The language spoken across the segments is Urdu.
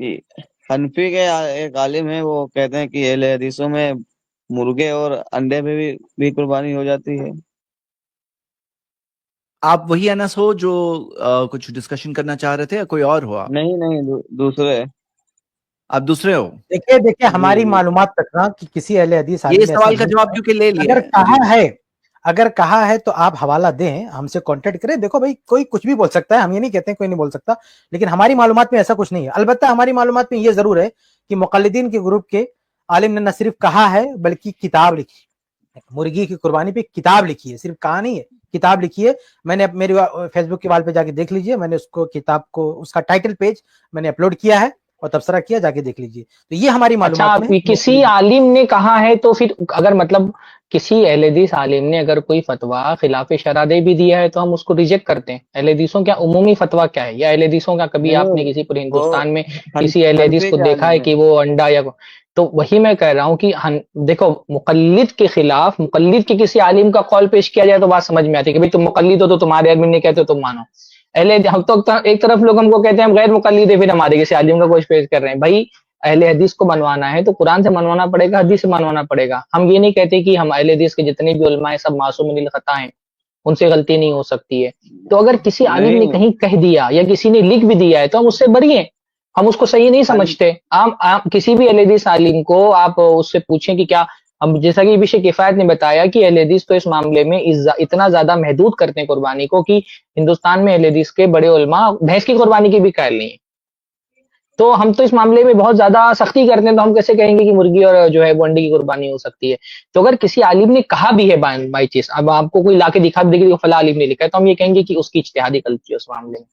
کہ حنفی کے ایک عالم ہے، وہ کہتے ہیں کہ اہل حدیثوں میں مرغے اور انڈے پہ بھی قربانی ہو جاتی ہے۔ آپ وہی انس ہو جو کچھ ڈسکشن کرنا چاہ رہے تھے یا کوئی اور ہو آپ؟ نہیں دوسرے۔ آپ دوسرے ہو؟ دیکھیے ہماری جی معلومات تک نا کہ کسی اہل حدیث یہ عالم نے ایسا سوال کا نہیں جواب کہا۔ کیونکہ لے لیا اگر کہا ہے تو آپ حوالہ دیں، ہم سے کانٹیکٹ کریں۔ دیکھو بھائی کوئی کچھ بھی بول سکتا ہے، ہم یہ نہیں کہتے ہیں کوئی نہیں بول سکتا، لیکن ہماری معلومات میں ایسا کچھ نہیں ہے۔ البتہ ہماری معلومات میں یہ ضرور ہے کہ مقلدین کے گروپ کے عالم نے نہ صرف کہا ہے بلکہ کتاب لکھی ہے، مرغی کی قربانی پہ کتاب لکھی ہے، صرف کہا نہیں ہے، کتاب لکھی ہے۔ میں نے میری فیس بک کے وال پہ جا کے دیکھ لیجئے، میں نے اس کو کتاب کو اس کا ٹائٹل پیج میں نے اپلوڈ کیا ہے اور تبصرہ کیا، جا کے دیکھ لیجئے۔ تو یہ ہماری اچھا، معلومات میں کسی عالم نے کہا ہے تو پھر اگر مطلب کسی اہل حدیث عالم نے اگر کوئی فتویٰ خلاف شرع دے بھی دیا ہے تو ہم اس کو ریجیکٹ کرتے ہیں۔ اہل حدیثوں کا عمومی فتویٰ کیا ہے، یا اہل حدیثوں کا کبھی آپ نے نہیں، کسی پورے وہ ہندوستان میں کسی اہل حدیث حنفی کو کے دیکھا ہے عالم کہ وہ انڈا یا تو وہی میں کہہ رہا ہوں کہ دیکھو مقلد کے خلاف مقلد کے کسی عالم کا قول پیش کیا جائے تو بات سمجھ میں آتی ہے کہ بھئی تم مقلد ہو تو تمہارے عالم نے کہتے ہو تم مانو۔ ہم تو ایک طرف لوگ ہم کو کہتے ہیں ہم غیر مقلد ہیں، پھر ہمارے کسی عالم کا کوئی پیش کر رہے ہیں۔ بھائی اہل حدیث کو منوانا ہے تو قرآن سے منوانا پڑے گا، حدیث سے منوانا پڑے گا۔ ہم یہ نہیں کہتے کہ ہم اہل حدیث کے جتنے بھی علماء ہیں سب معصوم من الخطا ہیں، ان سے غلطی نہیں ہو سکتی ہے۔ تو اگر کسی عالم نے نہیں کہیں کہہ دیا یا کسی نے لکھ بھی دیا ہے تو ہم اس سے بری ہیں، ہم اس کو صحیح نہیں حن سمجھتے۔ عام کسی بھی اہل حدیث عالم کو آپ اس سے پوچھیں کہ کیا اب جیسا کہ بشر کفایت نے بتایا کہ اہل حدیث تو اس معاملے میں اتنا زیادہ محدود کرتے ہیں قربانی کو کہ ہندوستان میں اہل حدیث کے بڑے علماء بھینس کی قربانی کے بھی قائل نہیں ہیں۔ تو ہم تو اس معاملے میں بہت زیادہ سختی کرتے ہیں، تو ہم کیسے کہیں گے کہ مرغی اور جو ہے وہ انڈے کی قربانی ہو سکتی ہے؟ تو اگر کسی عالم نے کہا بھی ہے بائی چیز، اب آپ کو کوئی لا کے دکھا دے گا کہ فلاں عالم نے لکھا ہے، تو ہم یہ کہیں گے کہ اس کی اجتہادی غلطی ہے، اس معاملے میں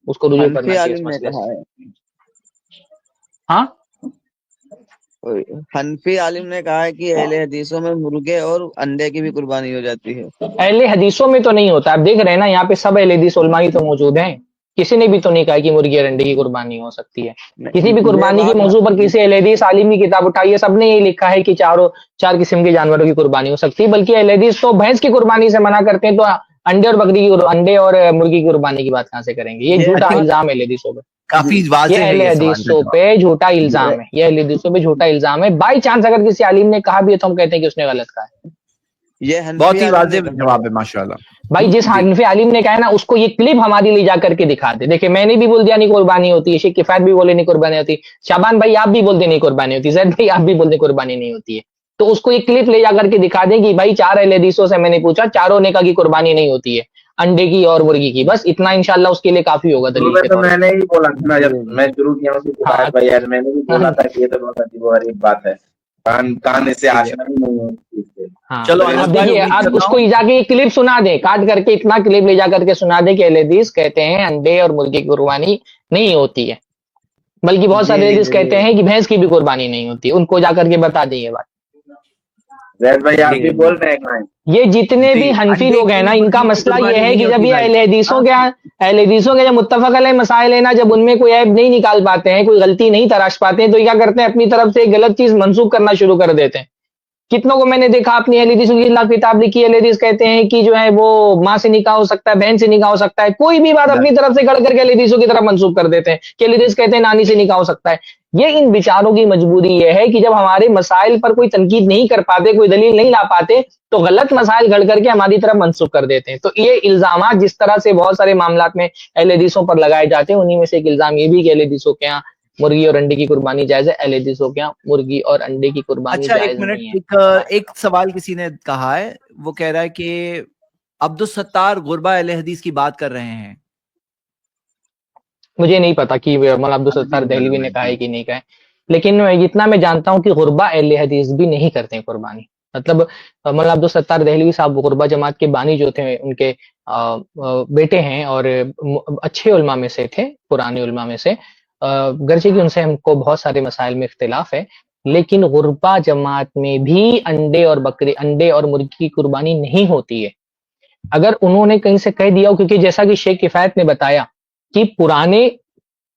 اس کو رجوع حنفی کرنا چاہیے اس عالم نے مسئلے کہا سے۔ ہے ہاں حنفی عالم نے کہا ہے کہ اہل حدیثوں میں مرغے اور انڈے کی بھی قربانی ہو جاتی ہے۔ اہل حدیثوں میں تو نہیں ہوتا، آپ دیکھ رہے ہیں نا یہاں پہ سب اہل حدیث علماء ہی تو موجود ہیں، کسی نے بھی تو نہیں کہا کہ مرغی اور انڈے کی قربانی ہو سکتی ہے۔ کسی بھی یہ قربانی کے بات موضوع پر کسی اہل حدیث عالم کی کتاب اٹھائیے، سب نے یہ لکھا ہے کہ چار قسم کے جانوروں کی قربانی ہو سکتی ہے، بلکہ اہل حدیث تو بھینس کی قربانی سے منع کرتے ہیں، تو انڈے اور مرغی کی قربانی کی بات کہاں سے کریں گے؟ یہ آئی جھوٹا تھنک الزام ہے اہل حدیثوں پہ، کافی یہ واضح ہے اہل یہ سوال کا حدیثوں جواب۔ پہ جھوٹا الزام ہے، یہ اہل حدیثوں پہ جھوٹا الزام ہے۔ بائی چانس اگر کسی عالم نے کہا بھی ہے تو ہم کہتے ہیں کہ اس نے غلط کہا ہے۔ یہ بہت حنفی ہی عالم نے واضح کہا جواب ہے ماشاءاللہ۔ بھائی جس جی حنفی عالم نے کہا ہے نا اس کو یہ کلپ ہماری لے جا کر کے دکھا دے۔ دیکھیں میں نے بھی بول دیا نہیں قربانی ہوتی ہے، شیخ کفایت بھی بولے نہیں قربانی ہوتی، شعبان بھائی آپ بھی بولتے نہیں قربانی ہوتی، زید بھائی آپ بھی بولتے قربانی نہیں ہوتی ہے، تو اس کو یہ کلپ لے جا کر کے دکھا دیں کہ بھائی 4 اہل حدیثوں سے میں نے پوچھا، چاروں نے کہا کہ قربانی نہیں ہوتی ہے انڈے کی اور مرغی کی، بس اتنا انشاءاللہ اس کے لیے کافی ہوگا شروع دلیل میں کے تو طور میں نے ہی بولا تھا نا، جی جب میں شروع کیا ہوں کہ کفایت بھائی یار میں نے بھی بولا تھا کہ یہ تو بہت عجیب و غریب بات ہے، کان اس سے ٹھیک ہے، آشنا بھی نہیں ہے اس چیز سے۔ ہاں چلو میں نے انس اب بھائی دیکھیے امید آپ اس کرتا کو ہوں جا کے ایک کلپ سنا دیں، کاٹ کر کے اتنا کلپ لے جا کر کے سنا دیں کہ اہل حدیث کہتے ہیں انڈے اور مرغی کی قربانی نہیں ہوتی ہے، بلکہ بہت جی سارے لکھ حدیث کہتے دیجیے ہیں کہ بھینس کی بھی قربانی نہیں ہوتی، ان کو جا کر کے بتا دیں یہ بات۔ زید بھائی آپ ٹھیک بھی ہے بول رہے ہیں کہاں؟ یہ جتنے جی بھی حنفی انڈے لوگ ہیں کی نا ان کا مرغی کی مسئلہ یہ قربانی ہے نہیں کہ جب ہوتی یہ بھائی۔ اہل حدیثوں کے جو متفق علیہ مسائل ہیں نا، جب ان میں کوئی عیب نہیں نکال پاتے ہیں، کوئی غلطی نہیں تراش پاتے ہیں، تو یہ کیا کرتے ہیں اپنی طرف سے ایک غلط چیز منسوخ کرنا شروع کر دیتے ہیں۔ کتنوں کو میں نے دیکھا اپنی اہل حدیث کی خلاف کتاب لکھی ہے، اہل حدیث کہتے ہیں کہ جو ہے وہ ماں سے نکاح ہو سکتا ہے، بہن سے نکاح ہو سکتا ہے، کوئی بھی بات اپنی طرف سے گڑھ کر کے اہل حدیثوں کی طرف منسوخ کر دیتے ہیں کہ اہل حدیث کہتے ہیں نانی سے نکاح ہو سکتا ہے۔ یہ ان بیچاروں کی مجبوری یہ ہے کہ جب ہمارے مسائل پر کوئی تنقید نہیں کر پاتے، کوئی دلیل نہیں لا پاتے، تو غلط مسائل گھڑ کر کے ہماری طرف منسوخ کر دیتے ہیں۔ تو یہ الزامات جس طرح سے بہت سارے معاملات میں اہل حدیثوں پر لگائے جاتے ہیں، انہی میں سے ایک الزام یہ بھی کہ اہل حدیثوں کے یہاں مرغی اور انڈے کی قربانی جائز ہے، اہل حدیثوں کے یہاں مرغی اور انڈے کی قربانی اچھا ایک جائز منٹ، نہیں ہے۔ ایک سوال کسی نے کہا ہے، وہ کہہ رہا ہے کہ عبدالستار غربا اہل حدیث کی بات کر رہے ہیں۔ مجھے نہیں پتا کہ مولانا عبدالستار دہلوی نے کہا ہے کہ نہیں کہا ہے، لیکن اتنا میں جانتا ہوں کہ غربا اہل حدیث بھی نہیں کرتے ہیں قربانی۔ مطلب مولانا عبدالستار دہلوی صاحب غربا جماعت کے بانی جو تھے، ان کے بیٹے ہیں اور اچھے علماء میں سے تھے، پرانے علماء میں سے، گرچہ کہ ان سے ہم کو بہت سارے مسائل میں اختلاف ہے، لیکن غربا جماعت میں بھی انڈے اور مرغی کی قربانی نہیں ہوتی ہے۔ اگر انہوں نے کہیں سے کہہ دیا ہو، کیونکہ جیسا کہ شیخ کفایت نے بتایا کہ پرانے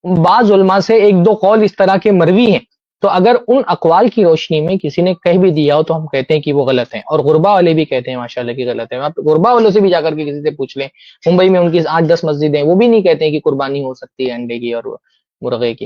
بعض علماء سے ایک دو قول اس طرح کے مروی ہیں، تو اگر ان اقوال کی روشنی میں کسی نے کہہ بھی دیا ہو تو ہم کہتے ہیں کہ وہ غلط ہیں، اور غربا والے بھی کہتے ہیں ماشاءاللہ کی غلط ہے۔ آپ غربا والوں سے بھی جا کر کے کسی سے پوچھ لیں، ممبئی میں ان کی 8-10 مسجدیں، وہ بھی نہیں کہتے ہیں کہ قربانی ہو سکتی ہے انڈے کی اور مرغے کی۔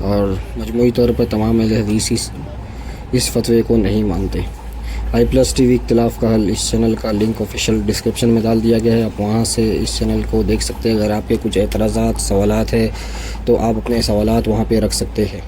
اور مجموعی طور پر تمام اہل حدیث اس فتوے کو نہیں مانتے۔ آئی پلس ٹی وی اختلاف کا حل، اس چینل کا لنک آفیشیل ڈسکرپشن میں ڈال دیا گیا ہے، آپ وہاں سے اس چینل کو دیکھ سکتے ہیں۔ اگر آپ کے کچھ اعتراضات، سوالات ہیں تو آپ اپنے سوالات وہاں پہ رکھ سکتے ہیں۔